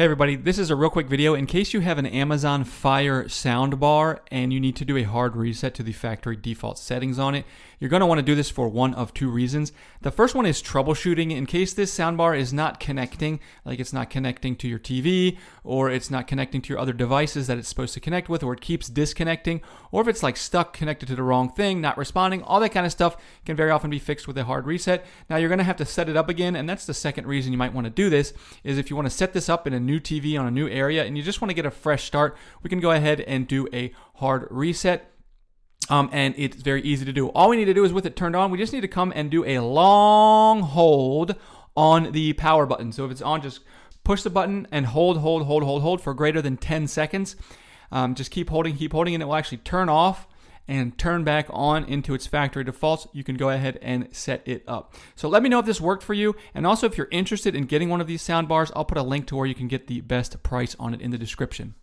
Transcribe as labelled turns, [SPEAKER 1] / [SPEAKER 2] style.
[SPEAKER 1] Hey everybody, this is a real quick video. In case you have an Amazon Fire soundbar and you need to do a hard reset to the factory default settings on it, you're going to want to do this for one of two reasons. The first one is troubleshooting. In case this soundbar is not connecting, like it's not connecting to your TV, or it's not connecting to your other devices that it's supposed to connect with, or it keeps disconnecting, or if it's like stuck connected to the wrong thing, not responding, all that kind of stuff can very often be fixed with a hard reset. Now you're going to have to set it up again, and that's the second reason you might want to do this, is if you want to set this up in a new TV on a new area and you just want to get a fresh start, we can go ahead and do a hard reset. And it's very easy to do. All we need to do is with it turned on, we just need to come and do a long hold on the power button. So if it's on, just push the button and hold for greater than 10 seconds. Just keep holding, and it will actually turn off and turn back on into its factory defaults. You can go ahead and set it up. So let me know if this worked for you. And also if you're interested in getting one of these sound bars, I'll put a link to where you can get the best price on it in the description.